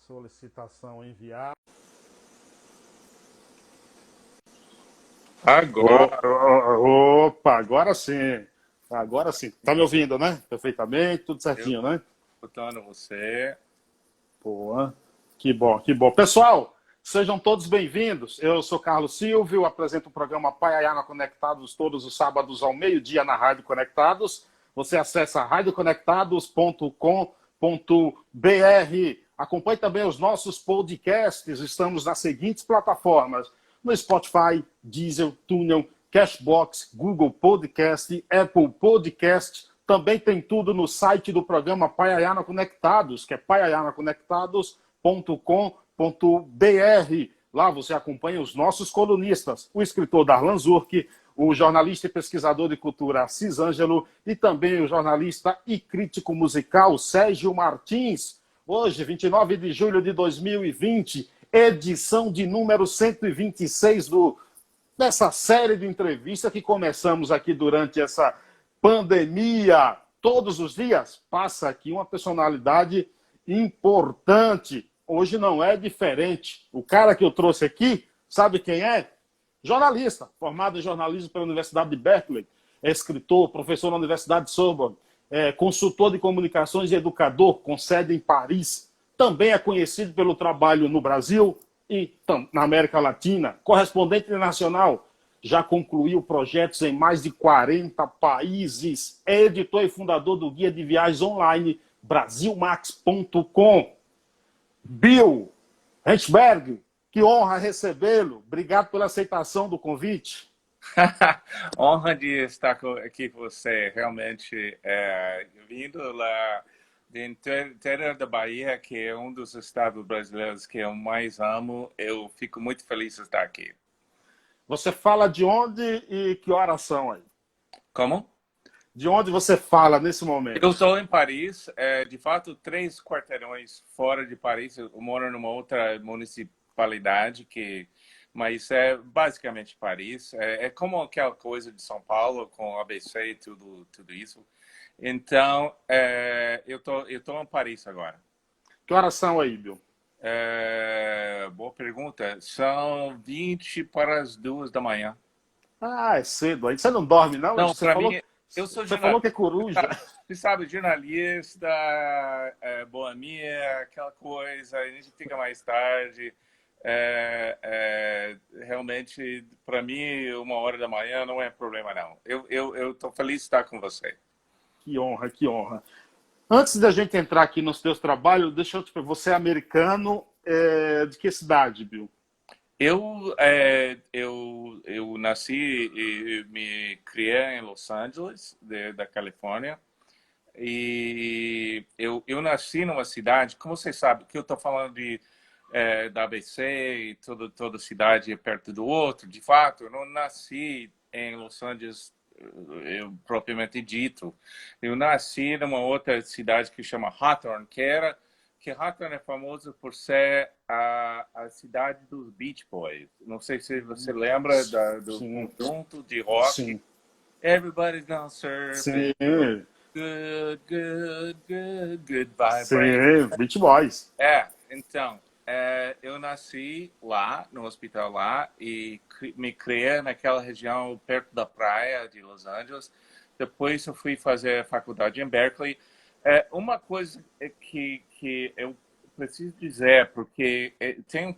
Solicitação enviada. Agora, Opa, agora sim. Agora sim. Tá me ouvindo, né? Perfeitamente, tudo eu certinho, né? escutando você. Boa. Que bom, que bom. Pessoal, sejam todos bem-vindos. Eu sou Carlos Silvio, apresento o programa Paiaiana Conectados todos os sábados ao meio-dia na Rádio Conectados. Você acessa radioconectados.com.br. Acompanhe também os nossos podcasts. Estamos nas seguintes plataformas: no Spotify, Deezer, Tunnel, Cashbox, Google Podcast, Apple Podcast. Também tem tudo no site do programa Paiaiana Conectados, que é paiaianaconectados.com.br. Lá você acompanha os nossos colunistas, o escritor Darlan Zurk, o jornalista e pesquisador de cultura Assis Ângelo e também o jornalista e crítico musical Sérgio Martins. Hoje, 29 de julho de 2020, edição de número 126 dessa série de entrevistas que começamos aqui durante essa pandemia. Todos os dias passa aqui uma personalidade importante. Hoje não é diferente. O cara que eu trouxe aqui, sabe quem é? Jornalista, formado em jornalismo pela Universidade de Berkeley, é escritor, professor na Universidade de Sorbonne, consultor de comunicações e educador, com sede em Paris. Também é conhecido pelo trabalho no Brasil e na América Latina. Correspondente internacional, já concluiu projetos em mais de 40 países. É editor e fundador do guia de viagens online brasilmax.com. Bill Henchberg, que honra recebê-lo. Obrigado pela aceitação do convite. Honra de estar aqui com você. Realmente, vindo lá do interior da Bahia, que é um dos estados brasileiros que eu mais amo, eu fico muito feliz de estar aqui. Você fala de onde e que horas são aí? Como? De onde você fala nesse momento? Eu estou em Paris, de fato, 3 quarteirões fora de Paris. Eu moro numa outra municipalidade, mas é basicamente Paris. É como aquela coisa de São Paulo, com ABC e tudo isso. Então, eu tô em Paris agora. Que horas são aí, Bill? Boa pergunta. São 20 para as 2 da manhã. Ah, é cedo aí. Você não dorme, não? Não, para mim, eu sou Você falou que é coruja. Você sabe, jornalista, boemia, aquela coisa, a gente fica mais tarde. Realmente, para mim, 1 hora da manhã não é problema, não. Eu estou feliz de estar com você. Que honra, que honra. Antes da gente entrar aqui nos teus trabalhos, deixa eu te perguntar, você é americano, de que cidade, Bill? Eu nasci e me criei em Los Angeles, da Califórnia. E eu nasci numa cidade, como você sabe, que eu estou falando da ABC e toda cidade é perto do outro. De fato, eu não nasci em Los Angeles, propriamente dito. Eu nasci numa outra cidade que chama Hawthorne, que Hawthorne é famoso por ser a cidade dos Beach Boys. Não sei se você lembra do conjunto de rock. Sim. Everybody's gonna surf. Sim. Good vibration. Sim, Beach Boys. Então, eu nasci lá, no hospital lá, e me criei naquela região perto da praia de Los Angeles. Depois eu fui fazer a faculdade em Berkeley. Uma coisa que eu preciso dizer, porque tem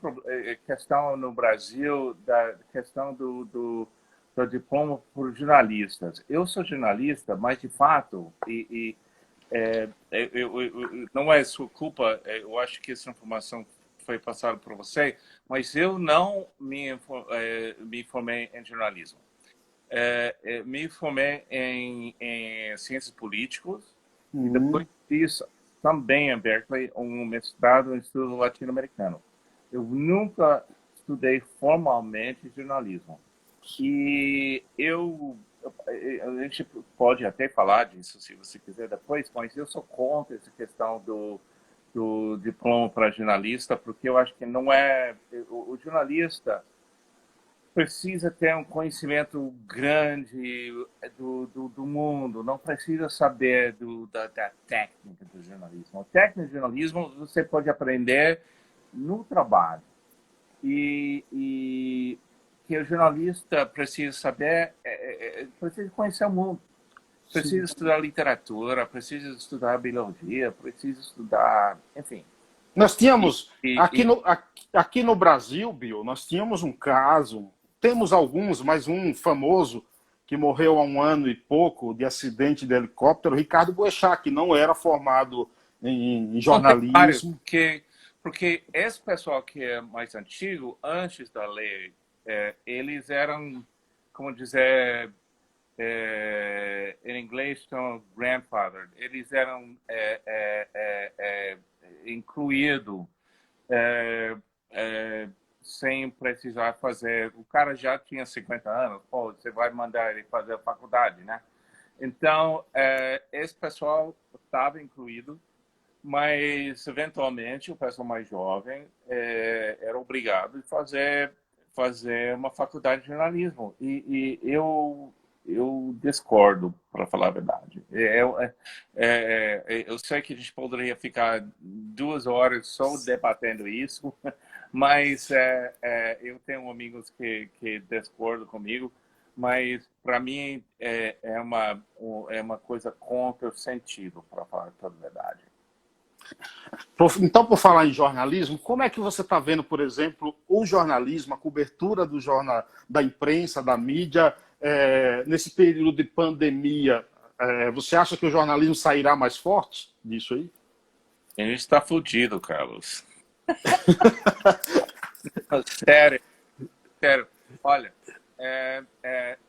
questão no Brasil, da questão do diploma por jornalistas. Eu sou jornalista, mas de fato, não é sua culpa, eu acho que essa informação foi passada por você, mas eu não me formei em jornalismo. Me formei em ciências políticas e depois fiz também em Berkeley um mestrado em estudo latino-americano. Eu nunca estudei formalmente jornalismo. E a gente pode até falar disso se você quiser depois, mas eu sou contra essa questão do diploma para jornalista, porque eu acho que não é... O jornalista precisa ter um conhecimento grande do mundo, não precisa saber da técnica do jornalismo. A técnica do jornalismo você pode aprender no trabalho. E que o jornalista precisa saber, precisa conhecer o mundo, precisa estudar literatura, precisa estudar biologia, precisa estudar, enfim. Nós tínhamos, E, e, aqui no Brasil, Bill, nós tínhamos um caso, temos alguns, mas um famoso, que morreu há um ano e pouco de acidente de helicóptero, Ricardo Boechat, que não era formado em Não, tem vários, jornalismo. porque esse pessoal que é mais antigo, antes da lei, eles eram, como dizer, em inglês são grandfather, eles eram incluídos sem precisar fazer. O cara já tinha 50 anos, pô, você vai mandar ele fazer a faculdade, né? Então, esse pessoal estava incluído, mas eventualmente o pessoal mais jovem era obrigado a fazer uma faculdade de jornalismo. E eu discordo, para falar a verdade. Eu sei que a gente poderia ficar 2 horas só debatendo isso, mas eu tenho amigos que discordam comigo, mas para mim é uma coisa contra o sentido, para falar toda a verdade. Então, por falar em jornalismo, como é que você está vendo, por exemplo, o jornalismo, a cobertura do jornal, da imprensa, da mídia, nesse período de pandemia? Você acha que o jornalismo sairá mais forte disso aí? A gente está fudido, Carlos. Sério, sério. Olha,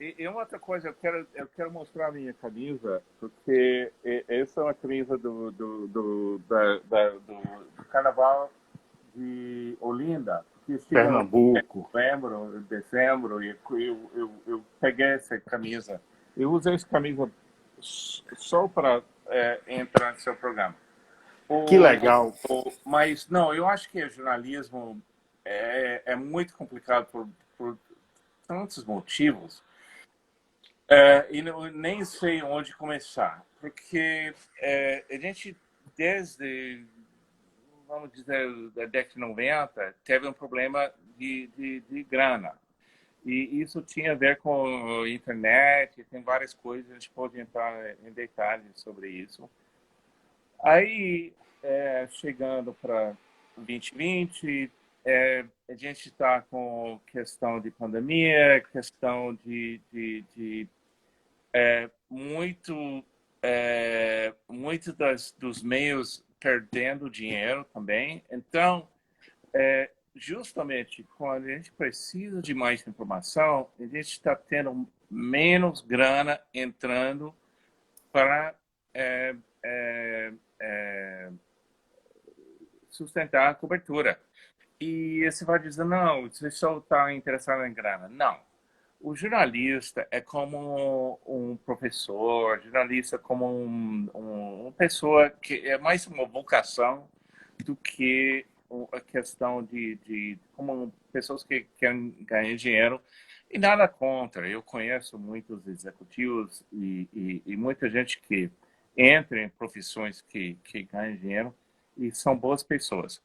e uma outra coisa, eu quero mostrar a minha camisa, porque essa é uma camisa do Carnaval de Olinda, que estive lá em Pernambuco. novembro, dezembro, e eu peguei essa camisa. Eu usei essa camisa só para entrar no seu programa. Que legal. Mas, não, eu acho que o jornalismo é muito complicado por tantos motivos, e nem sei onde começar. Porque a gente, desde, vamos dizer, da década de 90, teve um problema de grana. E isso tinha a ver com a internet, tem várias coisas, a gente pode entrar em detalhes sobre isso. Aí, chegando para 2020, a gente está com questão de pandemia, questão de muito dos meios perdendo dinheiro também. Então, justamente quando a gente precisa de mais informação, a gente está tendo menos grana entrando para sustentar a cobertura. E você vai dizer, não, você só está interessado em grana. Não. O jornalista é como um professor, jornalista é como uma pessoa que é mais uma vocação do que a questão de como pessoas que querem ganhar dinheiro. E nada contra. Eu conheço muitos executivos e muita gente que entra em profissões que ganham dinheiro e são boas pessoas.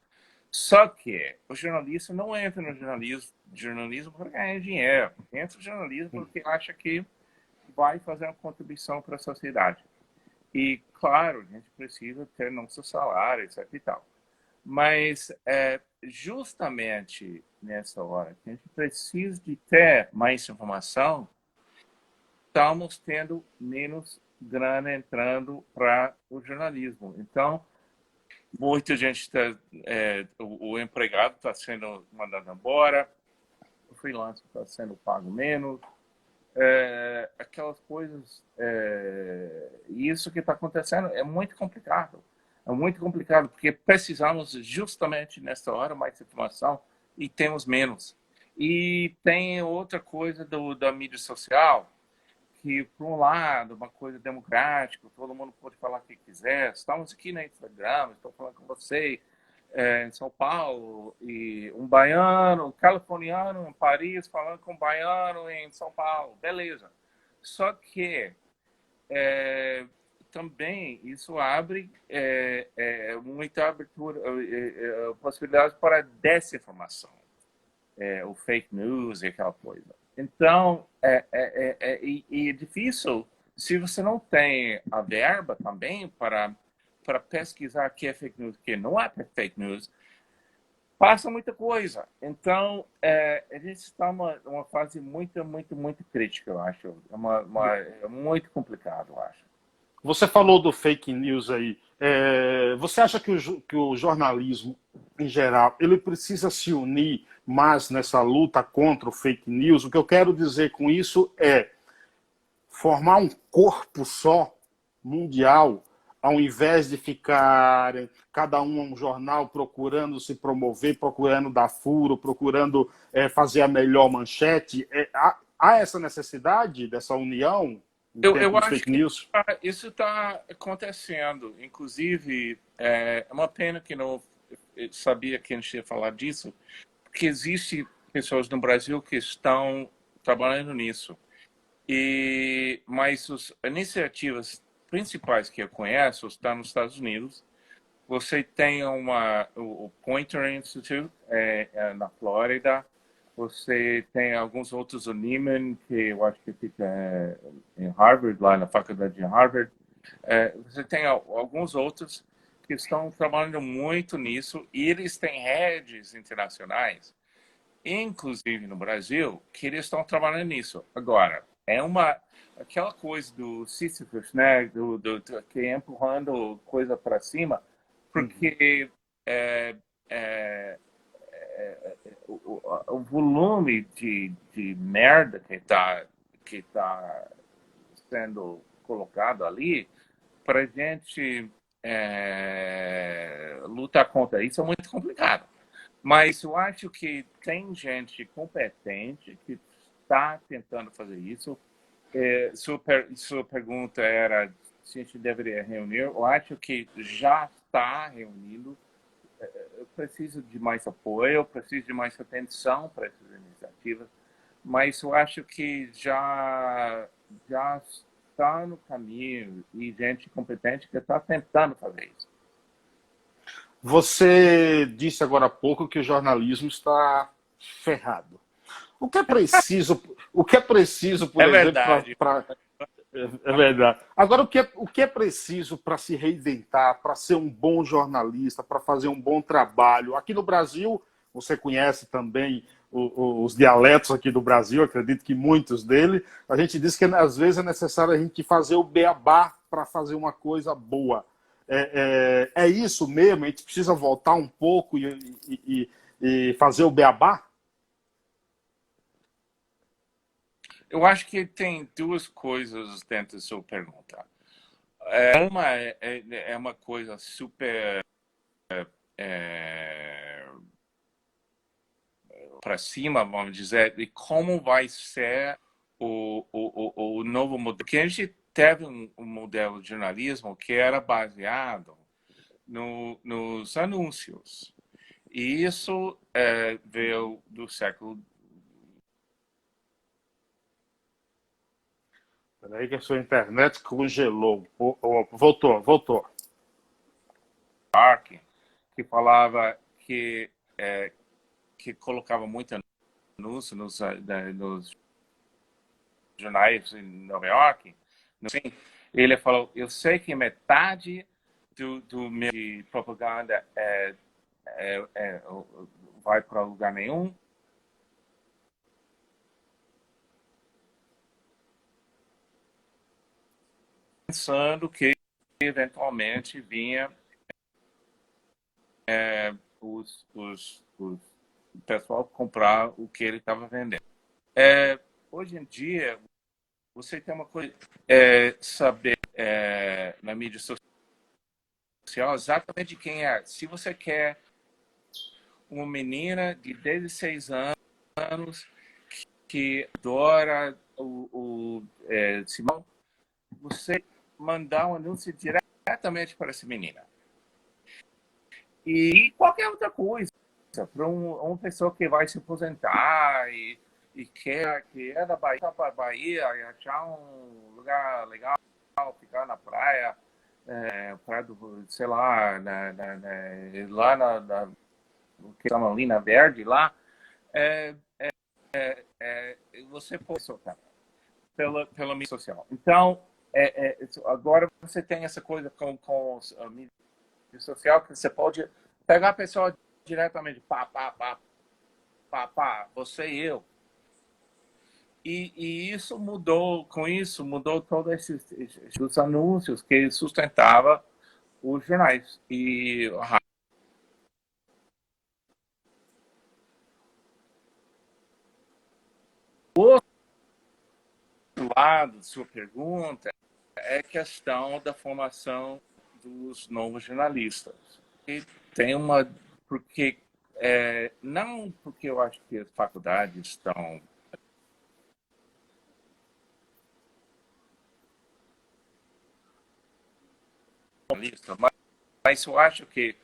Só que o jornalista não entra no jornalismo para ganhar dinheiro. Entra no jornalismo porque acha que vai fazer uma contribuição para a sociedade. E, claro, a gente precisa ter nosso salário, etc e tal. Mas, justamente nessa hora que a gente precisa de ter mais informação, estamos tendo menos grana entrando para o jornalismo. Então, muita gente está, o empregado está sendo mandado embora, o freelancer está sendo pago menos, aquelas coisas. Isso que está acontecendo é muito complicado. É muito complicado, porque precisamos justamente nessa hora mais informação e temos menos. E tem outra coisa da mídia social, que, por um lado, uma coisa democrática, todo mundo pode falar o que quiser. Estamos aqui no Instagram, estou falando com você em São Paulo, e um baiano, um californiano em Paris falando com um baiano em São Paulo. Beleza. Só que também isso abre muita abertura, possibilidades para desinformação, o fake news e aquela coisa. Então, é difícil se você não tem a verba também para pesquisar o que é fake news, o que não é fake news. Passa muita coisa. Então, a gente está numa fase muito crítica, eu acho. É muito complicado, eu acho. Você falou do fake news aí. Você acha que o jornalismo, em geral, ele precisa se unir mais nessa luta contra o fake news? O que eu quero dizer com isso é formar um corpo só, mundial, ao invés de ficar cada um jornal procurando se promover, procurando dar furo, procurando fazer a melhor manchete. Há essa necessidade dessa união em Eu tempos de acho fake que news? isso está acontecendo. Inclusive, é uma pena que não sabia que a gente ia falar disso, porque existem pessoas no Brasil que estão trabalhando nisso. Mas as iniciativas principais que eu conheço estão nos Estados Unidos. Você tem o Poynter Institute na Flórida. Você tem alguns outros, o Nieman, que eu acho que fica em Harvard, lá na faculdade de Harvard. Você tem alguns outros que estão trabalhando muito nisso, e eles têm redes internacionais, inclusive no Brasil, que eles estão trabalhando nisso. Agora, aquela coisa do Sisyphus, né, que é empurrando coisa para cima, porque o volume de merda que tá sendo colocado ali, para a gente lutar contra isso é muito complicado. Mas eu acho que tem gente competente que está tentando fazer isso. Sua pergunta era se a gente deveria reunir. Eu acho que já está reunindo. Eu preciso de mais apoio, eu preciso de mais atenção para essas iniciativas, mas eu acho que já está no caminho e gente competente que está tentando fazer isso. Você disse agora há pouco que o jornalismo está ferrado. O que é preciso, por exemplo, verdade. É verdade. Agora, o que é preciso para se reinventar, para ser um bom jornalista, para fazer um bom trabalho? Aqui no Brasil, você conhece também os dialetos aqui do Brasil, acredito que muitos deles. A gente diz que às vezes é necessário a gente fazer o beabá para fazer uma coisa boa. É isso mesmo? A gente precisa voltar um pouco e fazer o beabá? Eu acho que tem duas coisas dentro da sua pergunta. Uma é uma coisa super para cima, vamos dizer, de como vai ser o novo modelo. Porque a gente teve um modelo de jornalismo que era baseado nos anúncios. E isso veio do século. Peraí que a sua internet congelou. Voltou. Que falava que colocava muito anúncio nos jornais em Nova York. Assim, ele falou: eu sei que metade do meu de propaganda vai para lugar nenhum. Pensando que eventualmente vinha o pessoal comprar o que ele estava vendendo. Hoje em dia, você tem uma coisa, saber na mídia social exatamente quem é. Se você quer uma menina de 16 anos que adora o Simão, você mandar um anúncio diretamente para essa menina. E qualquer outra coisa, para uma pessoa que vai se aposentar e quer que é da Bahia para Bahia e achar um lugar legal ficar na praia, praia do, sei lá, lá que chama Lina Verde, lá, é, você pode soltar pela mídia social. Então, agora você tem essa coisa com a mídia social, que você pode pegar a pessoa diretamente, você e eu. E isso mudou, com isso, mudou todos esses anúncios que sustentava os jornais. E o outro lado da sua pergunta é questão da formação dos novos jornalistas. E tem uma... Porque, não porque eu acho que as faculdades estão... Mas eu acho que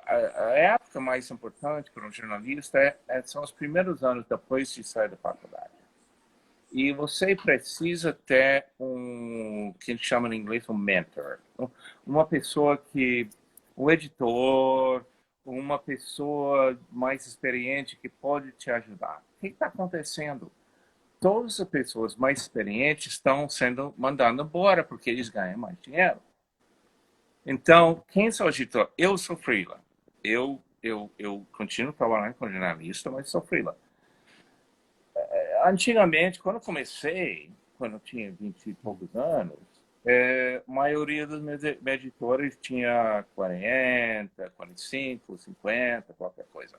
a época mais importante para um jornalista são os primeiros anos depois de sair da faculdade. E você precisa ter que a gente chama em inglês mentor. Uma pessoa um editor, uma pessoa mais experiente que pode te ajudar. O que está acontecendo? Todas as pessoas mais experientes estão sendo mandadas embora porque eles ganham mais dinheiro. Então, quem sou editor? Eu sou freela. Eu continuo trabalhando como jornalista, mas sou freela. Antigamente, quando eu comecei, quando eu tinha 20 e poucos anos, a maioria dos meus editores tinha 40, 45, 50, qualquer coisa.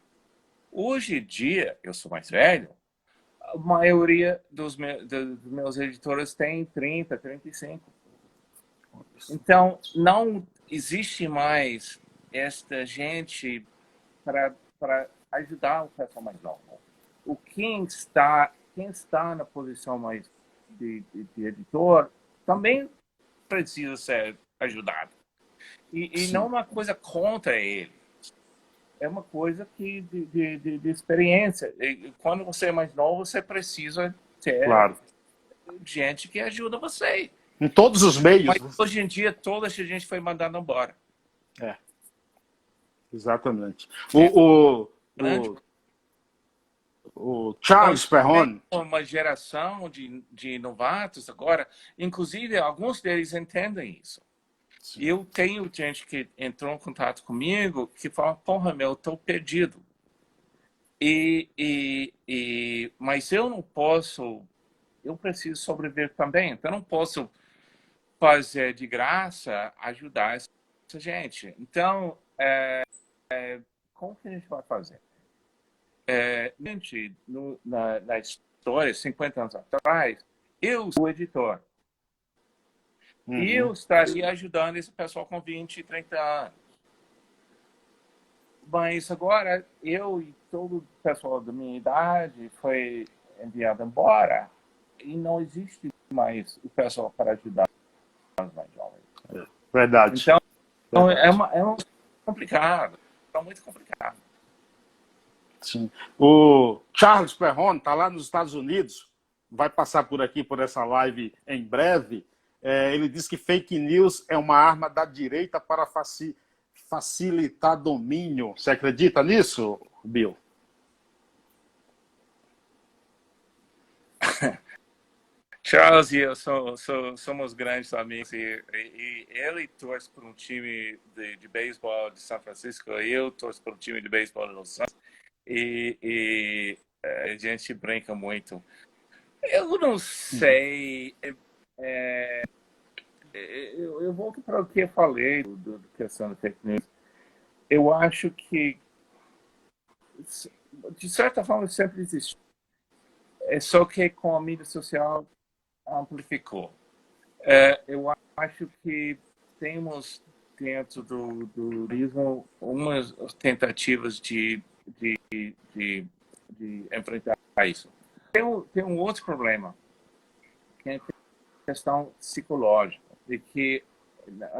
Hoje em dia, eu sou mais velho, a maioria dos meus editores tem 30, 35. Então, não existe mais esta gente para ajudar o pessoal mais novo. Quem está na posição mais de editor também precisa ser ajudado. E não uma coisa contra ele. É uma coisa de experiência. E quando você é mais novo, você precisa ter gente que ajuda você. Em todos os meios. Mas hoje em dia, toda essa gente foi mandada embora. Exatamente. O Charles Perron. Uma geração de novatos agora, inclusive alguns deles entendem isso. Sim. Eu tenho gente que entrou em contato comigo que fala, porra, eu estou perdido. Mas eu não posso, eu preciso sobreviver também, então eu não posso fazer de graça ajudar essa gente. Então, como que a gente vai fazer? Gente, na história, 50 anos atrás, eu sou o editor. E eu estaria ajudando esse pessoal com 20, 30 anos. Mas agora, eu e todo o pessoal da minha idade foi enviado embora e não existe mais o pessoal para ajudar os mais jovens. Verdade. Então, é complicado. É muito complicado. Sim. O Charles Perron está lá nos Estados Unidos, vai passar por aqui, por essa live em breve. Ele diz que fake news é uma arma da direita para facilitar domínio. Você acredita nisso, Bill? Charles e eu somos grandes amigos e ele torce por um time de beisebol de São Francisco e eu torço por um time de beisebol de Los Angeles. E a gente brinca muito. Eu não sei. Eu volto para o que eu falei do questão da fake news. Eu acho que, de certa forma, sempre existiu. Só que com a mídia social amplificou. Eu acho que temos dentro do turismo umas tentativas de enfrentar isso. Tem um outro problema, que é a questão psicológica, de que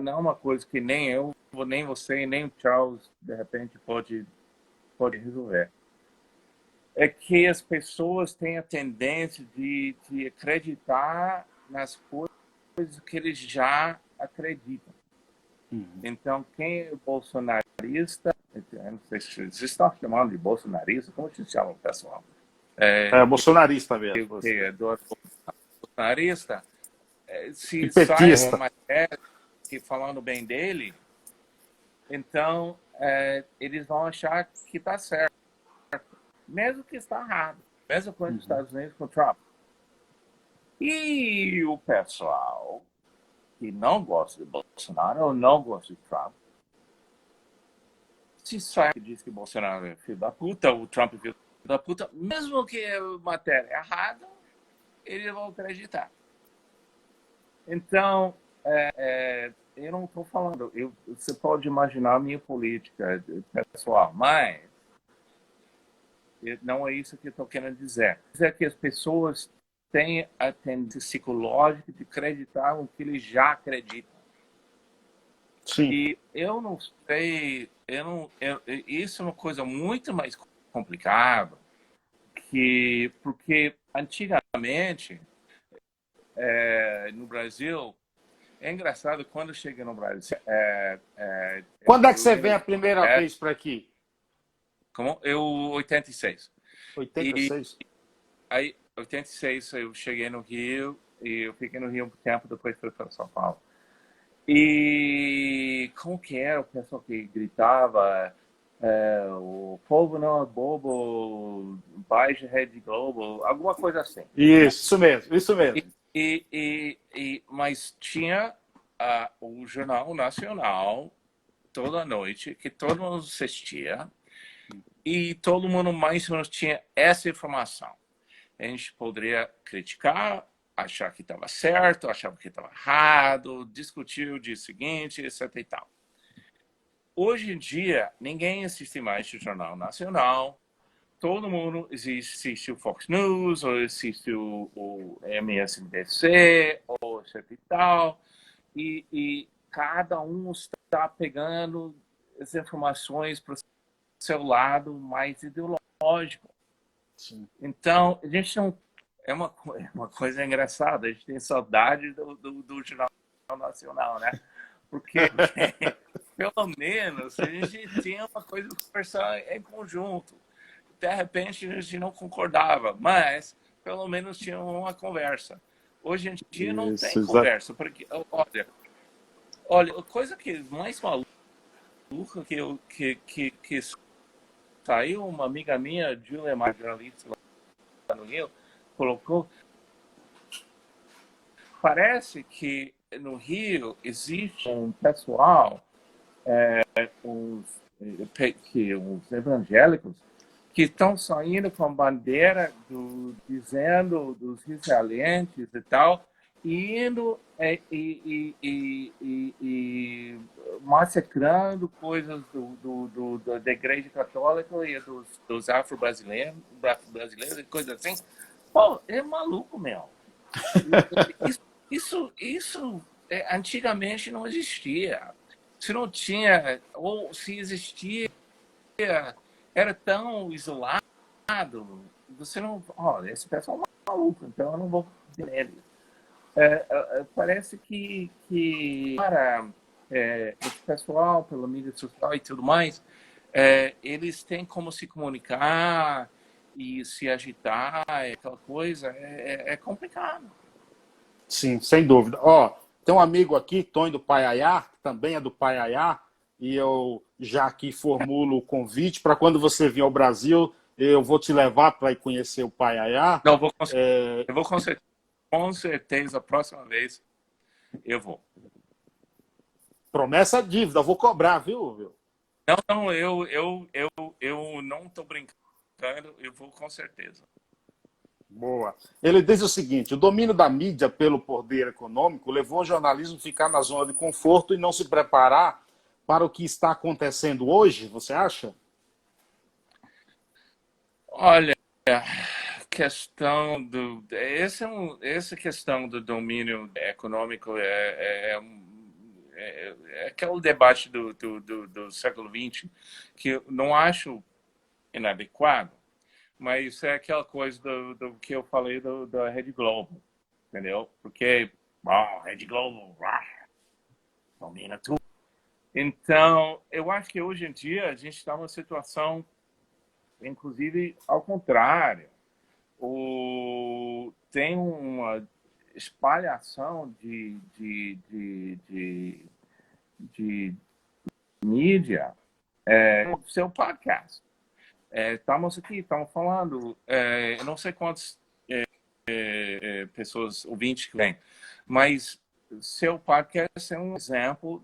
não é uma coisa que nem eu, nem você, nem o Charles, de repente, pode resolver. É que as pessoas têm a tendência de acreditar nas coisas coisas que eles já acreditam. Então, quem é bolsonarista, eu não sei se vocês estão chamando de bolsonarista, como se chama o pessoal? Bolsonarista mesmo. Que é do bolsonarista, E se sai uma petista. matéria falando bem dele, então eles vão achar que está certo, mesmo que está errado. Mesma coisa nos Estados Unidos com Trump. E o pessoal que não gosta de Bolsonaro ou não gosta de Trump, se sai que diz que Bolsonaro é filho da puta, o Trump é filho da puta, mesmo que a matéria é errada, eles vão acreditar. Então, eu não estou falando, você pode imaginar a minha política pessoal, mas não é isso que eu estou querendo dizer. É que as pessoas têm a tendência psicológica de acreditar no que eles já acreditam. Sim. E eu não sei, isso é uma coisa muito mais complicada, porque antigamente, no Brasil, é engraçado, quando eu cheguei no Brasil... Quando é que você vem a primeira vez para aqui? Como? 86. 86? Aí, 86, eu cheguei no Rio, e eu fiquei no Rio um tempo, depois fui para São Paulo. E como que era o pessoal que gritava, o povo não é bobo, baixe Rede Globo, alguma coisa assim. Isso mesmo, isso mesmo. Mas tinha o Jornal Nacional toda noite, que todo mundo assistia, e todo mundo mais ou menos tinha essa informação. A gente poderia criticar, achar que estava certo, achar que estava errado, discutir o dia seguinte, etc. e tal. Hoje em dia, ninguém assiste mais o Jornal Nacional, todo mundo assiste o Fox News, ou assiste o MSNBC, ou etc. e tal, e cada um está pegando as informações para o seu lado mais ideológico. Sim. Então, a gente não... É uma coisa engraçada, a gente tem saudade do Jornal Nacional, né? Porque pelo menos a gente tinha uma coisa de conversar em conjunto. De repente a gente não concordava, mas pelo menos tinha uma conversa. Hoje em dia não tem conversa, porque olha, a coisa que mais maluca que saiu, uma amiga minha, Julia, jornalista lá no Rio, colocou, parece que no Rio existe um pessoal, uns evangélicos, que estão saindo com a bandeira dizendo dos israelenses e tal, e indo e massacrando coisas da Igreja Católica e dos afro-brasileiros e coisas assim. Pô, é maluco, meu. Isso antigamente não existia. Se não tinha, ou se existia, era tão isolado, você não... Olha, esse pessoal é maluco, então eu não vou dizer nele. Parece que para esse pessoal, pela mídia social e tudo mais, eles têm como se comunicar e se agitar, aquela coisa, é complicado. Sim, sem dúvida. Ó, tem um amigo aqui, Tony do Paiaiá, que também é do Paiaiá, e eu já aqui formulo o convite para quando você vir ao Brasil, eu vou te levar para ir conhecer o Paiaiá. Não, eu vou com certeza, a próxima vez eu vou. Promessa dívida, eu vou cobrar, viu? Não, eu não estou brincando, eu vou com certeza. Boa. Ele diz o seguinte: o domínio da mídia pelo poder econômico levou o jornalismo a ficar na zona de conforto e não se preparar para o que está acontecendo hoje, você acha? Olha, essa questão do domínio econômico é aquele debate do século XX que eu não acho inadequado, mas é aquela coisa do que eu falei da Rede Globo, entendeu? Porque Rede Globo, domina tudo. Então, eu acho que hoje em dia a gente está numa situação, inclusive, ao contrário. Tem uma espalhação de mídia, seu podcast. Estamos aqui, estamos falando, eu não sei quantas pessoas, ouvintes que vêm, mas seu podcast é um exemplo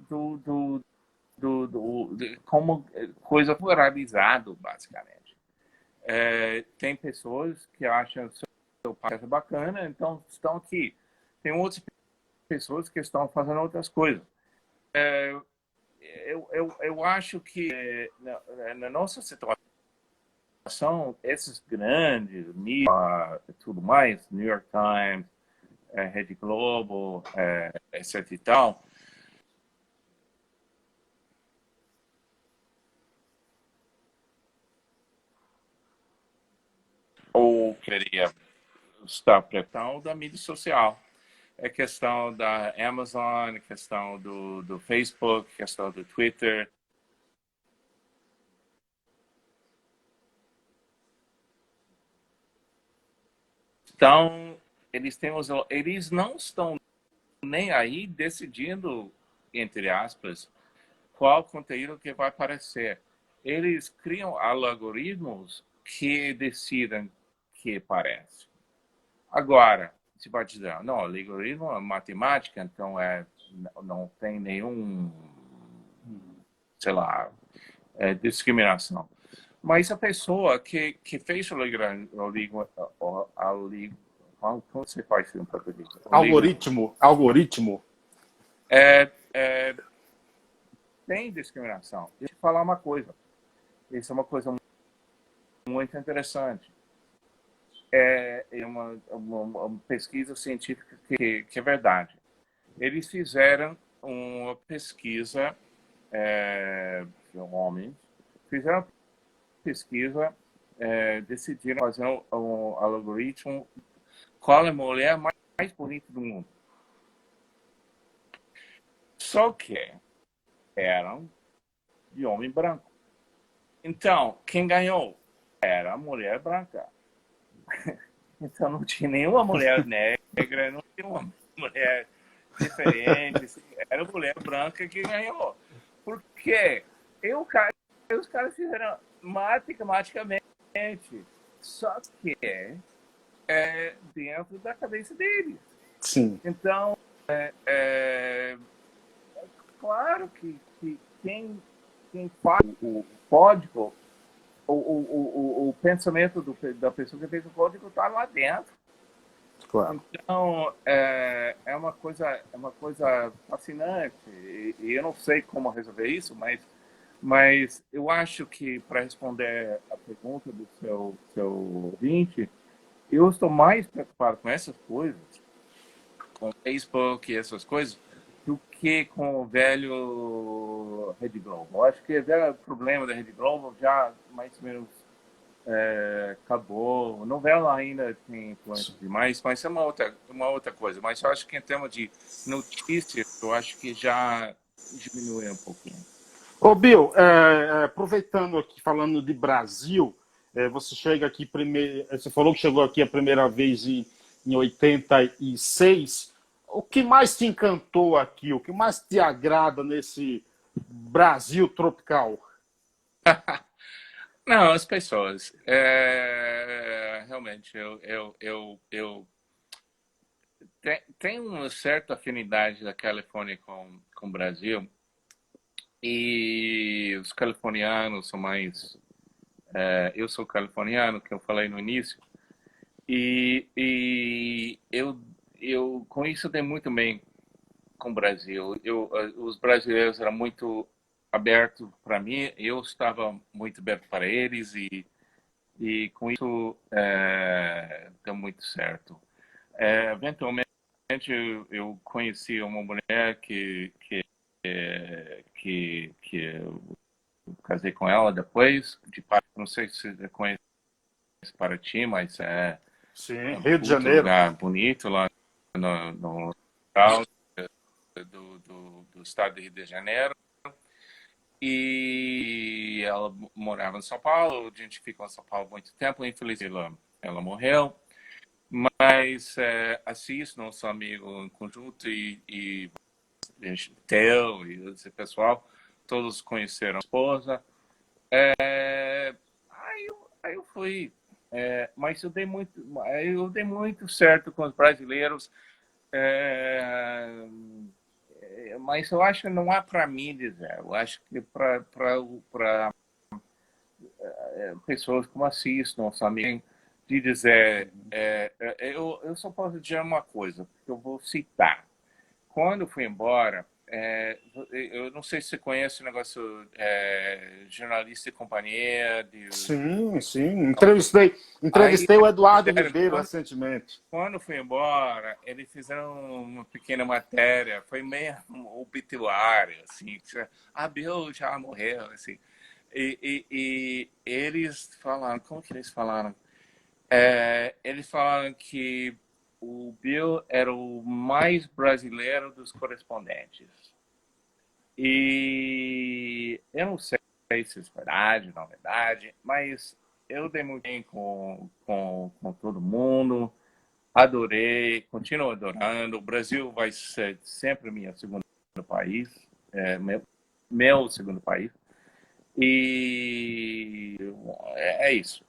de como coisa pluralizado, basicamente. Tem pessoas que acham seu podcast bacana, então estão aqui. Tem outras pessoas que estão fazendo outras coisas. Eu acho que na nossa situação, esses grandes mídias, tudo mais, New York Times, Rede Globo, etc e tal, ou queria estar preparado da mídia social. É questão da Amazon, questão do Facebook, questão do Twitter. Então, eles não estão nem aí decidindo, entre aspas, qual conteúdo que vai aparecer. Eles criam algoritmos que decidem que aparece. Agora, você vai dizer, não, algoritmo é matemática, então não tem nenhum, sei lá, discriminação. Mas a pessoa que fez o como você faz isso em português? Algoritmo. Tem discriminação. Deixa eu falar uma coisa. Isso é uma coisa muito interessante. É uma pesquisa científica que é verdade. Eles fizeram uma pesquisa, homens, fizeram uma pesquisa, decidiram fazer um algoritmo qual é a mulher mais bonita do mundo. Só que eram de homem branco. Então, quem ganhou era a mulher branca. Então, não tinha nenhuma mulher negra, não tinha uma mulher diferente. Era a mulher branca que ganhou. Por quê? Os caras fizeram matematicamente. Só que dentro da cabeça deles. Sim. Então, claro que quem faz o código, o pensamento da pessoa que fez o código está lá dentro. Claro. Então, é uma coisa fascinante. E eu não sei como resolver isso, mas eu acho que, para responder a pergunta do seu ouvinte, eu estou mais preocupado com essas coisas, com o Facebook e essas coisas, do que com o velho Rede Globo. Eu acho que o velho problema da Rede Globo já mais ou menos acabou. A novela ainda tem influência demais, mas é uma outra coisa. Mas eu acho que em termos de notícias, eu acho que já diminuiu um pouquinho. Ô, Bill, aproveitando aqui, falando de Brasil, você chega aqui primeiro. Você falou que chegou aqui a primeira vez em 86. O que mais te encantou aqui? O que mais te agrada nesse Brasil tropical? Não, as pessoas. Realmente, eu tenho uma certa afinidade da Califórnia com o Brasil. E os californianos são mais... eu sou californiano, que eu falei no início. E eu com isso dei muito bem com o Brasil. Os brasileiros eram muito abertos para mim, eu estava muito aberto para eles e com isso deu muito certo. Eventualmente eu conheci uma mulher que eu casei com ela depois, não sei se você conhece Paraty, mas Sim, Rio de Janeiro. Lugar bonito lá no do estado do Rio de Janeiro. E ela morava em São Paulo, a gente ficou em São Paulo há muito tempo, infelizmente ela morreu. Mas Assis, nosso amigo em conjunto, e Theo e esse pessoal, todos conheceram a esposa. Aí eu fui. Mas eu dei muito certo com os brasileiros. Mas eu acho que não há para mim dizer. Eu acho que para pessoas como Assis, nosso amigo, de dizer, eu só posso dizer uma coisa, que eu vou citar. Quando eu fui embora, eu não sei se você conhece o negócio jornalista e companhia. Sim, sim. Entrevistei o Eduardo Ribeiro recentemente. Quando eu fui embora, eles fizeram uma pequena matéria, foi meio obituário, assim, Bill já morreu, assim. E eles falaram, como que eles falaram? Eles falaram que o Bill era o mais brasileiro dos correspondentes. E eu não sei se isso é verdade, não é verdade, mas eu dei muito bem com todo mundo, adorei, continuo adorando. O Brasil vai ser sempre meu segundo país, meu segundo país. E é isso.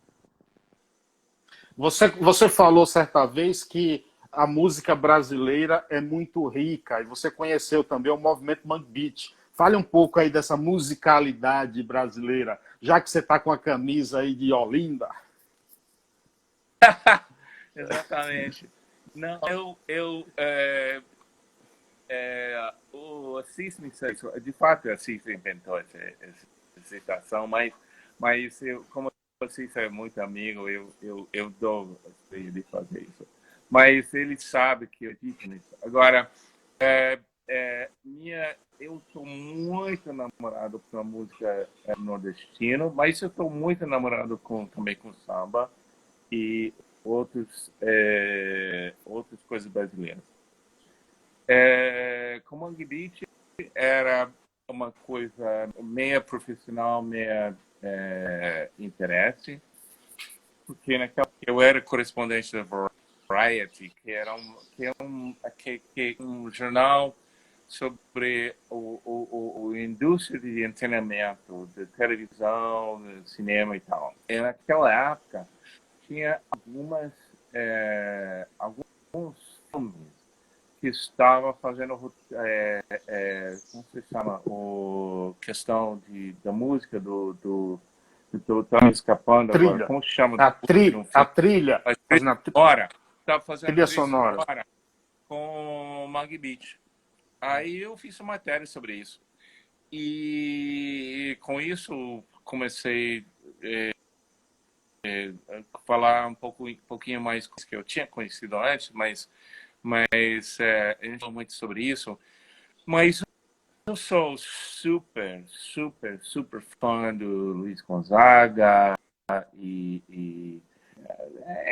Você falou certa vez que a música brasileira é muito rica e você conheceu também o movimento Mangue Beat. Fale um pouco aí dessa musicalidade brasileira, já que você está com a camisa aí de Olinda. Exatamente. Não, o Assis me disse, de fato, o Assis inventou essa citação, mas como o Assis é muito amigo, eu dou de fazer isso. Mas ele sabe que eu disse isso. Agora, eu estou muito namorado com a música nordestina, mas eu estou muito namorado também com samba e outras coisas brasileiras. Com Mangue Beat era uma coisa meia profissional, meia interesse, porque naquela eu era correspondente da Variety, que é um jornal sobre a indústria de entretenimento, de televisão, de cinema e tal. E naquela época tinha alguns filmes que estava fazendo como se chama, questão da música tá me escapando agora, como se chama a trilha sonora, estava fazendo trilha sonora com Mangue Beat. Aí eu fiz uma matéria sobre isso e com isso comecei a falar um pouquinho mais que eu tinha conhecido antes, mas a gente falou muito sobre isso. Mas eu sou super, super, super fã do Luiz Gonzaga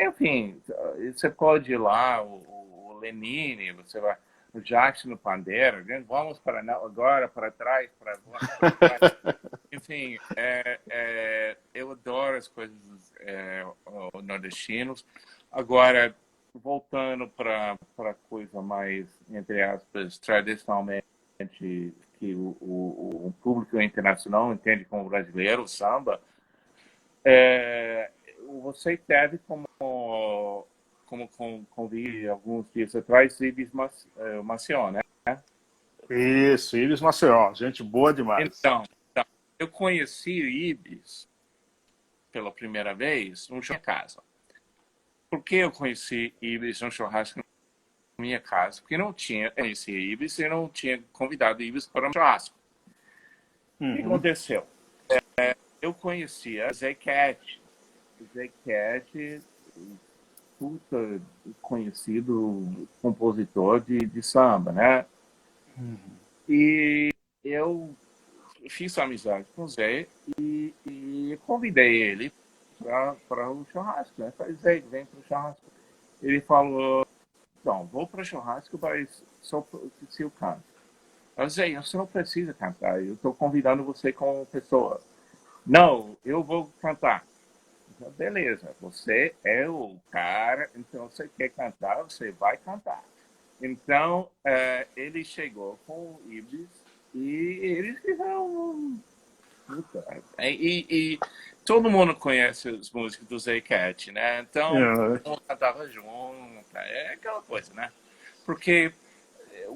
enfim, você pode ir lá, o Lenine, você vai, o Jackson no Pandeiro, vamos agora para trás, enfim, eu adoro as coisas nordestinos. Agora, voltando para coisa mais, entre aspas, tradicionalmente, que o público internacional entende como brasileiro, o samba, você teve como convite alguns dias atrás, Ibis Maceió, né? Isso, Ibis Maceió, gente boa demais. Então, eu conheci Ibis pela primeira vez no minha casa. Por que eu conheci Ibis no churrasco na minha casa? Porque não tinha conheci Ibis e não tinha convidado Ibis para um churrasco. O que aconteceu? Eu conhecia Zé Cat. Zé Cat, puta conhecido compositor de samba, né? E eu fiz amizade com o Zé e convidei ele para o churrasco, né? Falei, Zé, vem para o churrasco. Ele falou, Bom, vou para o churrasco, mas só se eu canto. Eu disse, você não precisa cantar, eu estou convidando você como pessoa. Não, eu vou cantar. Então, beleza, você é o cara, então você quer cantar, você vai cantar. Então, ele chegou com o Ibis e eles fizeram e todo mundo conhece as músicas do Zé Cat, né? Então, É. todo mundo cantava junto, é aquela coisa, né? Porque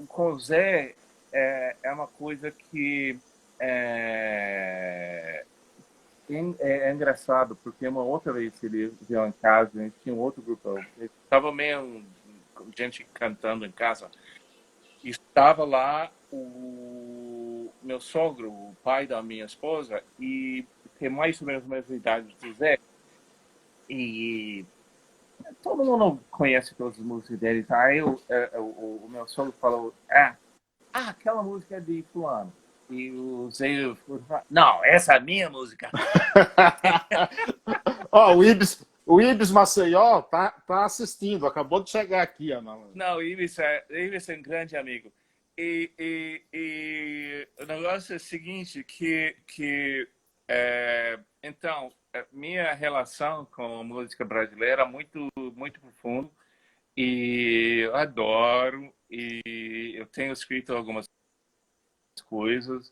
com o Zé é uma coisa que é, é engraçado, porque uma outra vez que ele veio em casa, a gente tinha um outro grupo, estava meio gente cantando em casa, e estava lá o meu sogro, o pai da minha esposa, e tem mais ou menos a mesma idade do Zé, e todo mundo conhece todas as músicas dele. Aí o meu sogro falou, aquela música é de fulano. E o Zé falou, não, essa é a minha música. Ó, o Ibis Maceió tá assistindo, acabou de chegar aqui, Ana. Não, o Ibis é um grande amigo. E o negócio é o seguinte, então, minha relação com a música brasileira é muito profunda e eu adoro e eu tenho escrito algumas coisas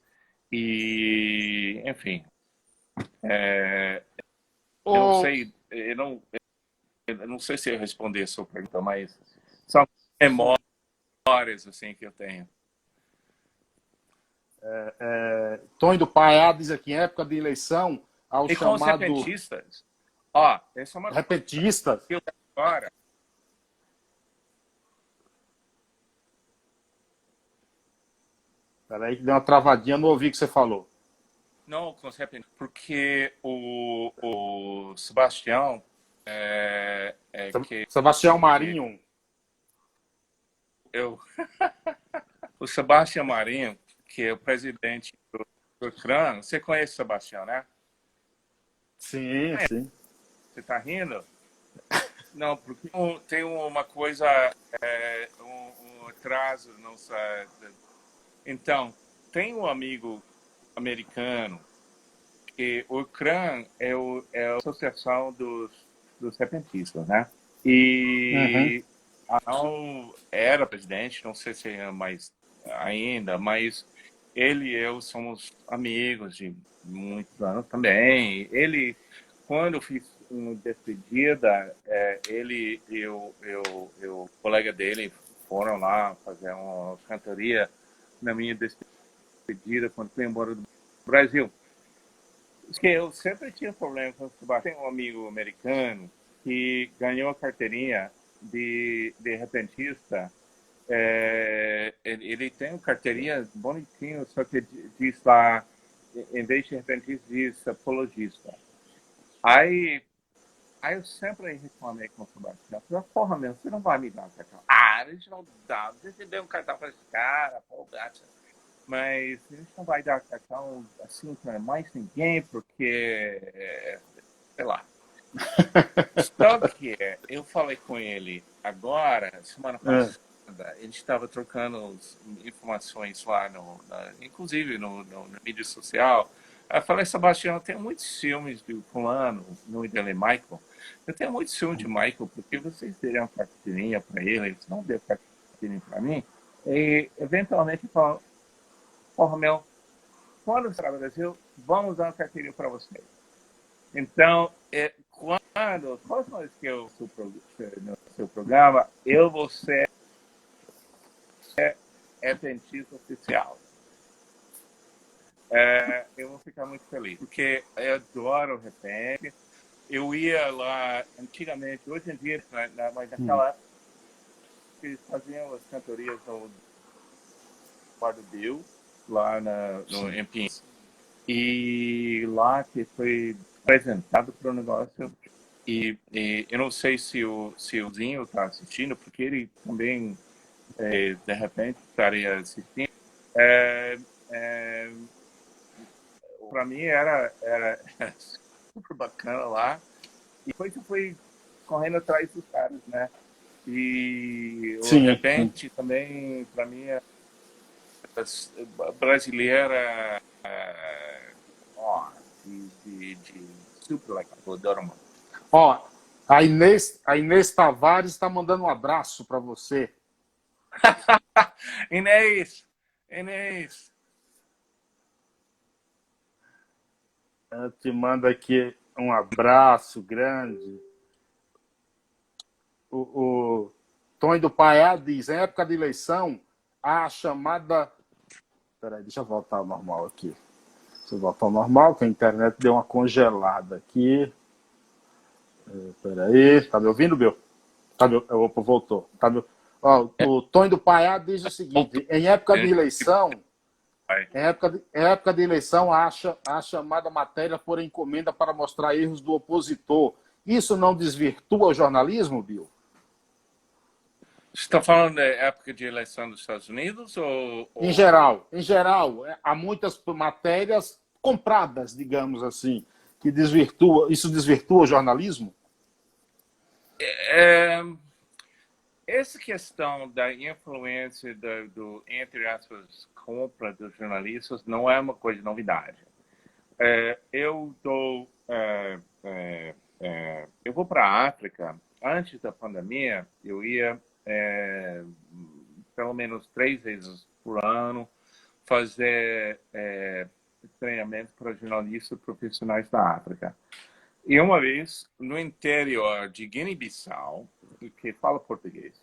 e, enfim, eu Ô, sei, eu não sei se eu respondi a sua pergunta, mas são memórias assim que eu tenho. Tonho do Paiá diz aqui, em época de eleição, ao E com os chamado repentistas, essa é uma coisa repentista. que eu agora. Peraí que deu uma travadinha, não ouvi o que você falou. Não, com os repentistas, porque o Sebastião Sebastião Marinho. eu, o Sebastião Marinho, que é o presidente do CRAN, você conhece o Sebastião, né? Sim, sim. Você tá rindo? Não, porque tem uma coisa, um atraso, não sei. Então, tem um amigo americano que o CRAN é a Associação dos Repentistas, né? Uhum. E não era presidente, não sei se é mais ainda, mas ele e eu somos amigos de muitos anos também. Ele, quando eu fiz uma despedida, ele e o colega dele foram lá fazer uma cantoria na minha despedida quando fui embora do Brasil. Porque eu sempre tinha problema com o Sebastião. Tem um amigo americano que ganhou a carteirinha de repentista. Ele tem uma carteirinha bonitinho, só que diz lá, em vez de repentista, diz apologista. Aí eu sempre reclamei com o Sebastião. Eu falei, porra, meu, você não vai me dar um cartão. A gente não dá. Você deu um cartão para esse cara, pô, gacha. Mas a gente não vai dar cartão assim para mais ninguém, porque, sei lá. Só que eu falei com ele agora, semana É. passada, a gente estava trocando informações lá, inclusive na mídia social. Eu falei, Sebastião, eu tenho muitos filmes do fulano, no dele é Michael. Eu tenho muitos filmes de Michael, porque vocês deram uma carteirinha para ele, eles não deram carteirinha para mim. E, eventualmente, falam, porra, meu, quando você vai no Brasil, vamos dar uma carteirinha para você. Então, quando, próxima vez que eu sou no seu programa, eu vou ser dentista oficial. Eu vou ficar muito feliz, porque eu adoro o repente. Eu ia lá antigamente, hoje em dia, mas naquela época, eles faziam as cantorias no Bar do Bill, lá no Empim. E lá que foi apresentado para o negócio. E eu não sei se o Zinho está assistindo, porque ele também, de repente, estaria assistindo. Para mim era super bacana lá. E depois eu fui correndo atrás dos caras, né? E, de Sim, sim. repente, também, para mim, brasileira, ó, de super legal, eu adoro muito. Ó, a Inês Tavares está mandando um abraço para você. Inês, Inês. Ela te manda aqui um abraço grande. O Tony do Paiá diz, em época de eleição, a chamada... Peraí, deixa eu voltar ao normal aqui. Deixa eu voltar ao normal, que a internet deu uma congelada aqui. Peraí, tá me ouvindo, Bill? Tá me... Opa, voltou. Tá me... Ó, o Tony do Paiá diz o seguinte, em época de eleição, em época de eleição, a chamada matéria por encomenda para mostrar erros do opositor. Isso não desvirtua o jornalismo, Bill? Você está falando da época de eleição dos Estados Unidos Em geral, há muitas matérias compradas, digamos assim, que isso desvirtua o jornalismo? É, essa questão da influência entre aspas, compra dos jornalistas não é uma coisa de novidade. Eu vou para a África. Antes da pandemia, eu ia pelo menos 3 vezes por ano fazer treinamento para jornalistas profissionais da África. E uma vez, no interior de Guiné-Bissau, que fala português,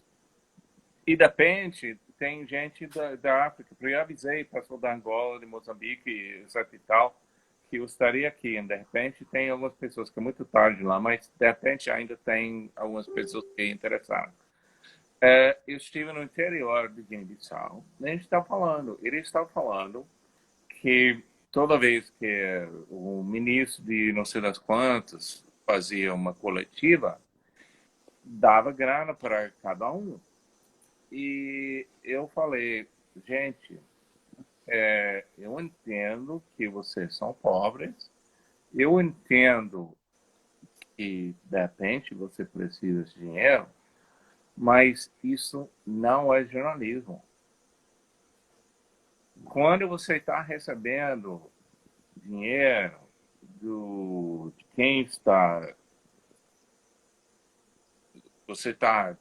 e de repente tem gente da África, eu avisei pessoal da Angola, de Moçambique, etc e tal, que eu estaria aqui. E de repente tem algumas pessoas que é muito tarde lá, mas de repente ainda tem algumas pessoas que interessaram. Eu estive no interior de Guiné-Bissau, e ele está falando que toda vez que o ministro de não sei das quantas fazia uma coletiva, dava grana para cada um. E eu falei, gente, eu entendo que vocês são pobres, eu entendo que de repente você precisa de dinheiro, mas isso não é jornalismo. Quando você está recebendo dinheiro de quem está... Você está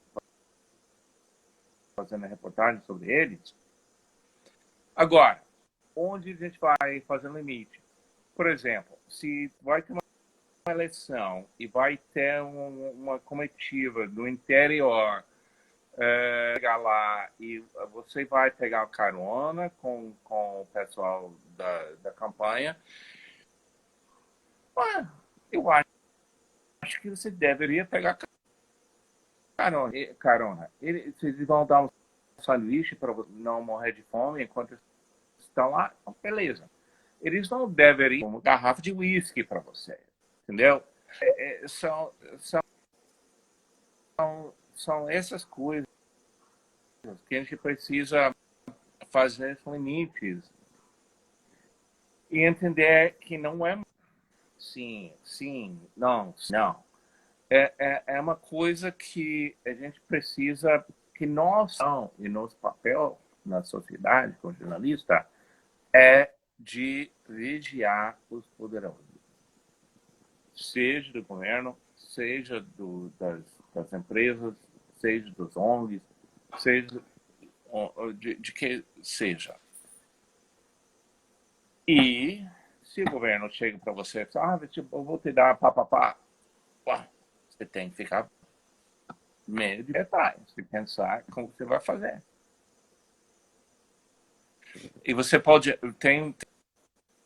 fazendo a reportagem sobre eles. Agora, onde a gente vai fazer um limite? Por exemplo, se vai ter uma eleição e vai ter uma comitiva do interior chegar lá e você vai pegar carona com o pessoal da campanha, eu acho que você deveria pegar carona. Eles vão dar um sanduíche para você não morrer de fome enquanto estão lá, então, beleza. Eles não deveriam uma garrafa de uísque para você, entendeu? São essas coisas que a gente precisa fazer limites e entender que não é sim, não. É uma coisa que a gente precisa, que nós, e nosso papel na sociedade, como jornalista, é de vigiar os poderosos. Seja do governo, seja das empresas, seja dos ONGs, seja de que seja. E se o governo chega para você e fala, eu vou te dar papapá, você tem que ficar meio de detalhes, de pensar como você vai fazer. E você pode,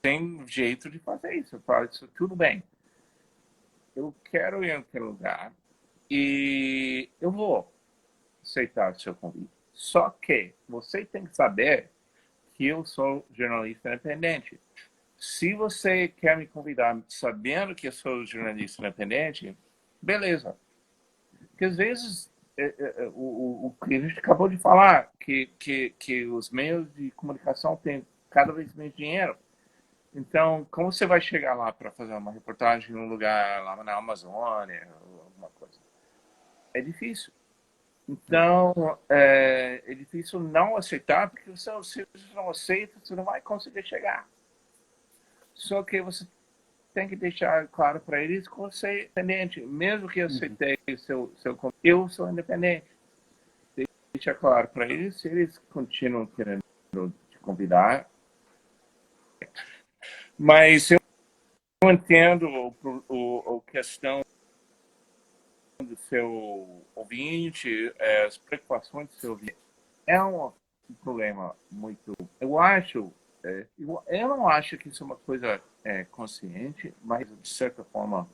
tem jeito de fazer isso, fala isso, tudo bem. Eu quero ir em aquele lugar e eu vou aceitar o seu convite. Só que você tem que saber que eu sou jornalista independente. Se você quer me convidar sabendo que eu sou jornalista independente, beleza. Porque às vezes o que a gente acabou de falar, que os meios de comunicação têm cada vez menos dinheiro. Então, como você vai chegar lá para fazer uma reportagem num lugar lá na Amazônia, alguma coisa? É difícil. Então, é difícil não aceitar, porque se você não aceita, você não vai conseguir chegar. Só que você tem que deixar claro para eles que você é independente. Mesmo que eu aceitei eu sou independente. Deixa claro para eles, se eles continuam querendo te convidar. Mas eu entendo a questão do seu ouvinte, as preocupações do seu ouvinte. É um problema muito. Eu não acho que isso é uma coisa consciente, mas de certa forma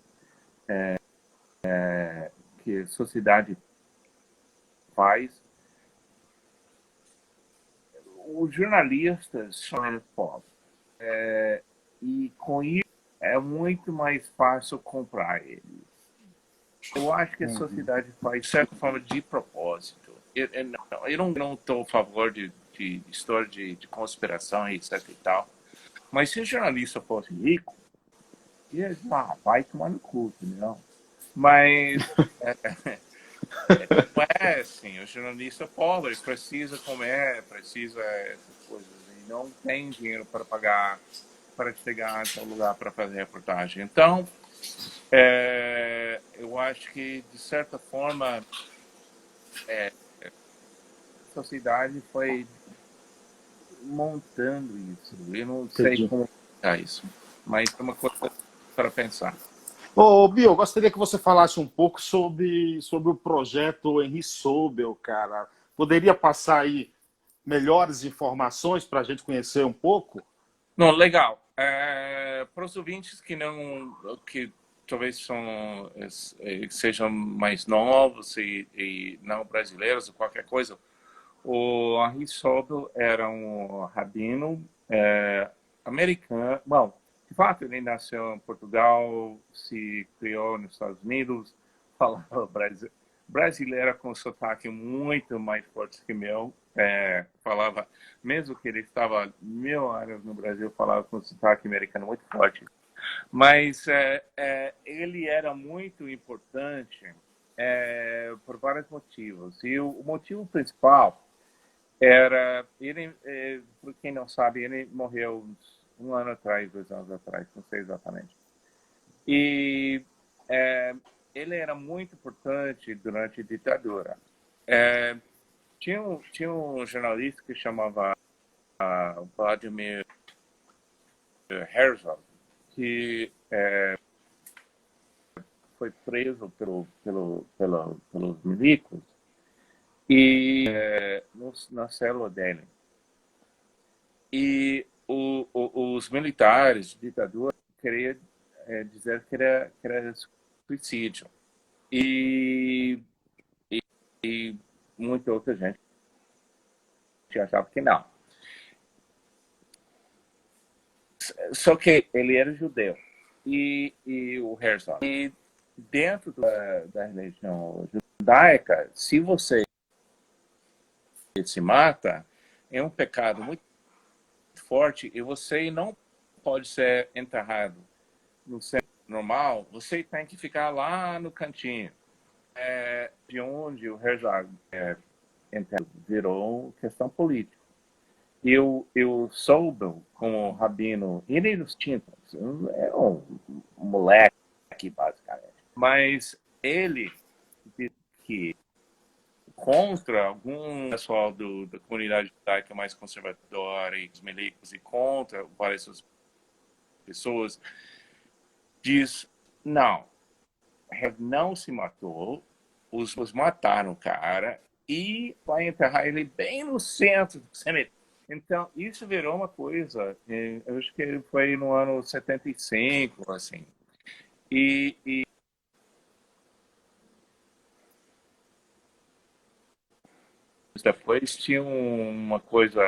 que a sociedade faz. Os jornalistas são pobres. E com isso é muito mais fácil comprar eles. Eu acho que a sociedade faz, de certa forma, de propósito. Eu não estou a favor de história de conspiração e etc e tal. Mas se o jornalista fosse rico, ia vai tomar no cu, entendeu? Mas não é assim. O jornalista pobre precisa comer, precisa essas coisas. E não tem dinheiro para pagar, para chegar até o lugar para fazer reportagem. Então, eu acho que, de certa forma, a sociedade foi montando isso. Eu não sei Entendi. como é isso, mas é uma coisa para pensar. Ô, Bio, eu gostaria que você falasse um pouco sobre o projeto Henri Sobel, cara. Poderia passar aí melhores informações para a gente conhecer um pouco? Não, legal. Para os ouvintes que talvez sejam mais novos e não brasileiros ou qualquer coisa, o Henri Sobel era um rabino americano. Bom, de fato, ele nasceu em Portugal, se criou nos Estados Unidos, falava brasileira com sotaque muito mais forte que meu. Falava, mesmo que ele estava 1000 anos no Brasil, falava com sotaque americano muito forte. Mas ele era muito importante por vários motivos. E o motivo principal era ele, por quem não sabe, ele morreu um ano atrás, 2 anos atrás, não sei exatamente. E ele era muito importante durante a ditadura. Tinha um jornalista que chamava Vladimir Herzog, que foi preso pelos milicos e na célula dele. E os militares, ditadura, queriam dizer que era suicídio. E muita outra gente achava que não. Só que ele era judeu. E o Herzog. E dentro da religião judaica, se você se mata, é um pecado muito forte e você não pode ser enterrado no centro normal, você tem que ficar lá no cantinho. De onde o Herzog virou questão política. Eu soube como rabino, ele nos tinha, era um moleque, basicamente. Mas ele disse que contra algum pessoal da comunidade judaica mais conservadora e os milicos e contra várias pessoas, diz, não se matou, os mataram o cara e vai enterrar ele bem no centro do cemitério. Então, isso virou uma coisa, eu acho que foi no ano 75, assim. E depois tinha uma coisa,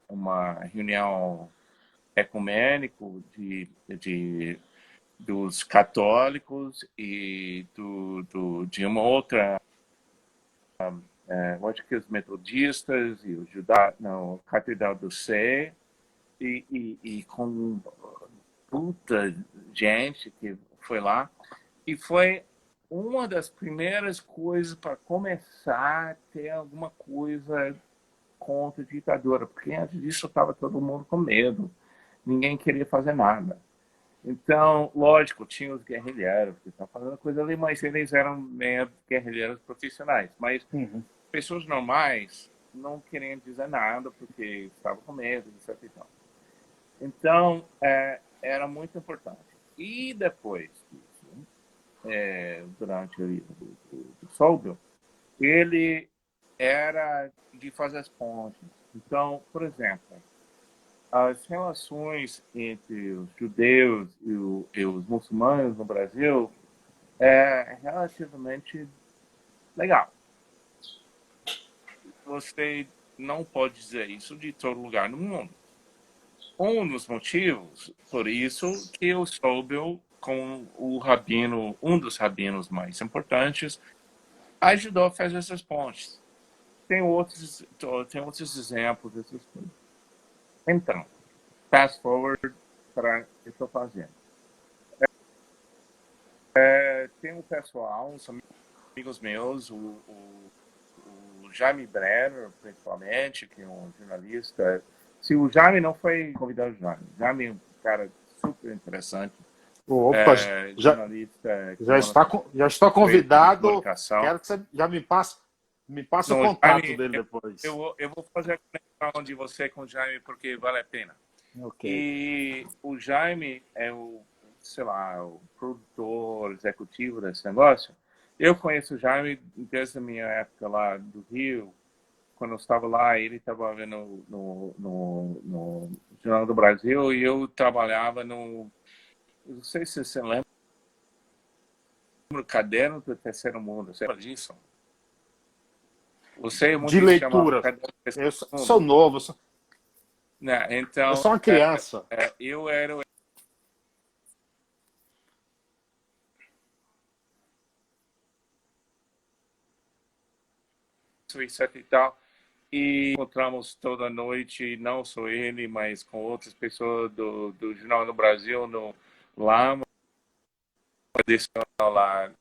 uma reunião ecumênico dos católicos e de uma outra, acho que os metodistas e os judaicos, não, Catedral do Sé, e com muita gente que foi lá, e foi uma das primeiras coisas para começar a ter alguma coisa contra a ditadura, porque antes disso estava todo mundo com medo, ninguém queria fazer nada. Então, lógico, tinha os guerrilheiros que estavam fazendo coisa ali, mas eles eram meio guerrilheiros profissionais. Mas Uhum. pessoas normais não queriam dizer nada porque estavam com medo, etc. Então, era muito importante. E depois disso, durante o Sobel, ele era de fazer as pontes. Então, por exemplo, as relações entre os judeus e os muçulmanos no Brasil é relativamente legal. Você não pode dizer isso de todo lugar no mundo. Um dos motivos por isso que eu soube com o rabino, um dos rabinos mais importantes, ajudou a fazer essas pontes. Tem outros exemplos dessas coisas. Então, fast forward para o que eu estou fazendo. Tem um pessoal, uns amigos meus, o Jaime Brenner, principalmente, que é um jornalista. Se o Jaime não foi convidado, Jaime é um cara super interessante, Opa, jornalista que mora já está de convidado. comunicação. Quero que você já me passe o Não, contato Jaime, dele depois. eu vou fazer a conexão de você com o Jaime porque vale a pena. Ok. E o Jaime é o, sei lá, o produtor executivo desse negócio. Eu conheço o Jaime desde a minha época lá do Rio. Quando eu estava lá, ele estava no Jornal do Brasil e eu trabalhava no, não sei se você lembra, no Caderno do Terceiro Mundo. Você lembra disso? Você é muito De chamava leitura. Caderno do Terceiro Eu sou Mundo. novo, Né? eu Então, sou uma criança. eu era o etc e tal. E encontramos toda noite, não só ele, mas com outras pessoas do Jornal do Brasil, no Lama, lá.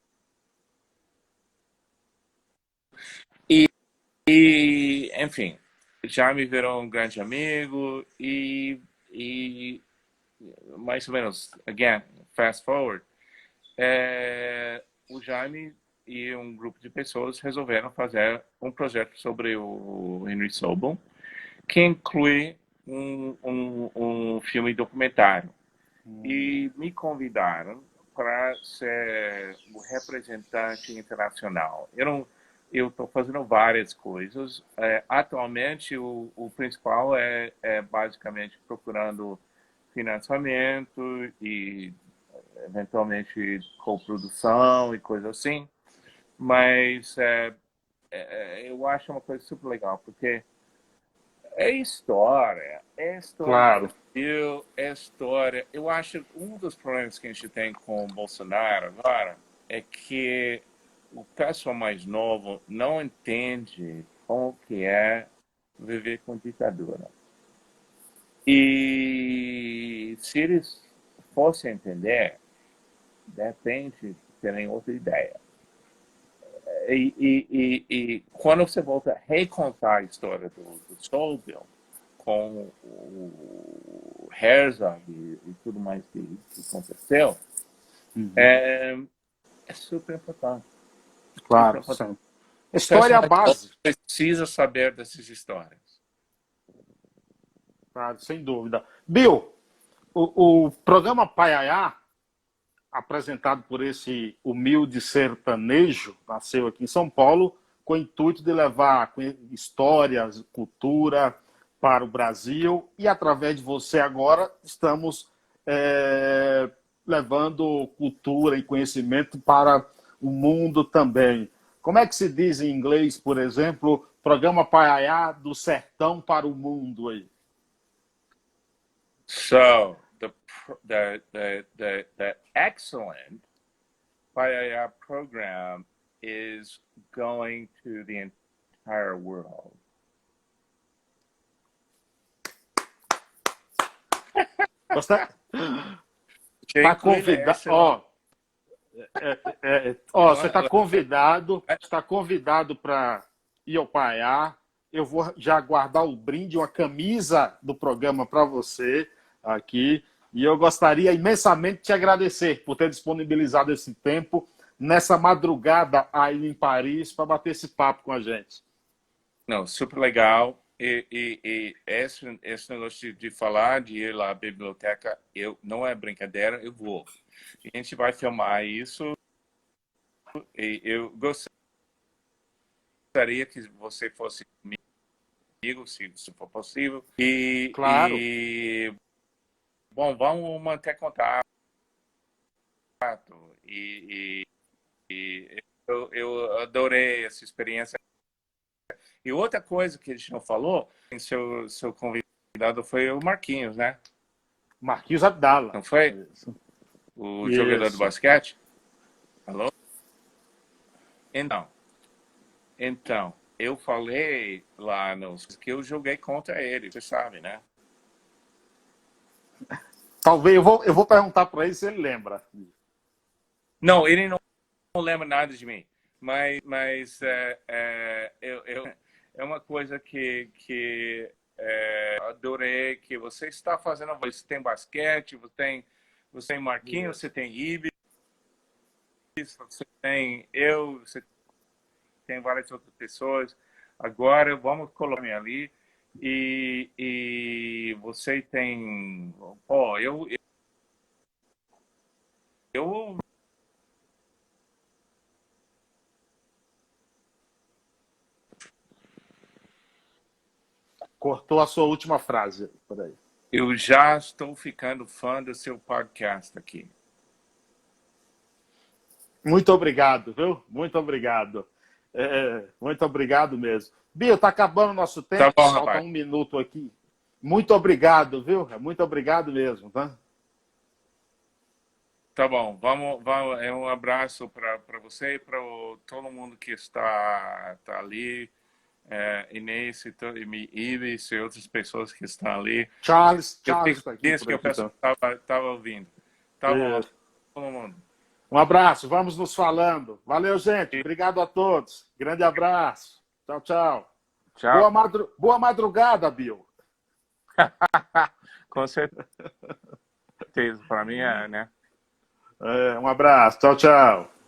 E, enfim, já me virou um grande amigo e mais ou menos, again, fast forward, o Jaime e um grupo de pessoas resolveram fazer um projeto sobre o Henry Sobel, que inclui um filme documentário. E me convidaram para ser o representante internacional. Eu estou fazendo várias coisas. Atualmente, o principal é basicamente procurando financiamento e eventualmente coprodução e coisa assim. Mas eu acho uma coisa super legal, porque é história do Claro. Brasil, é história. Eu acho que um dos problemas que a gente tem com o Bolsonaro agora é que o pessoal mais novo não entende como que é viver com ditadura. E se eles fossem entender, de repente terem outra ideia. E quando você volta a recontar a história do Sobel com o Herzog e tudo mais que aconteceu, é super importante. Super Claro, importante. sim. O História é pessoal a base. precisa saber dessas histórias. Claro, sem dúvida. Bill, o programa Paiaiá, apresentado por esse humilde sertanejo, nasceu aqui em São Paulo, com o intuito de levar histórias, cultura para o Brasil, e através de você agora estamos levando cultura e conhecimento para o mundo também. Como é que se diz em inglês, por exemplo, programa Paiaiá do sertão para o mundo aí? So the excellent Paiaya program is going to the entire world. Você está Jake Williams, convidado. Ó, Ó, você está convidado para ir ao Paiá. Eu vou já guardar o brinde, uma camisa do programa para você aqui. E eu gostaria imensamente de te agradecer por ter disponibilizado esse tempo nessa madrugada aí em Paris para bater esse papo com a gente. Não, super legal. E esse negócio de falar, de ir lá à biblioteca, não é brincadeira, eu vou. A gente vai filmar isso. E eu gostaria que você fosse comigo, se for possível. Claro. Bom, vamos manter contato. Eu adorei essa experiência. E outra coisa que a gente não falou, seu convidado foi o Marquinhos, né? Marquinhos Abdala. Não foi? Isso. O jogador de basquete? Alô? Então, eu falei lá que eu joguei contra ele, você sabe, né? Talvez eu vou perguntar para ele se ele lembra. Não, ele não lembra nada de mim, mas é uma coisa que adorei que você está fazendo. Você tem basquete, você tem Marquinhos, você tem Ibis, você tem você tem várias outras pessoas. Agora vamos colocar ali e você tem. Pô, eu Cortou a sua última frase. Peraí. Eu já estou ficando fã do seu podcast aqui. Muito obrigado, viu? Muito obrigado. Muito obrigado mesmo. Bia, está acabando o nosso tempo. Tá bom, falta rapaz. 1 minuto aqui. Muito obrigado, viu? Muito obrigado mesmo, tá? Tá bom, vamos, um abraço para você e para todo mundo que está ali, Inês e Ives e outras pessoas que estão ali. Charles Eu fico está aqui feliz por que o aqui, pessoal então. estava ouvindo. Tá bom, Isso. todo mundo. Um abraço, vamos nos falando. Valeu, gente. Obrigado a todos. Grande abraço. Tchau, tchau. Tchau. Boa madrugada, Bill. Com certeza, para mim né? Um abraço. Tchau, tchau.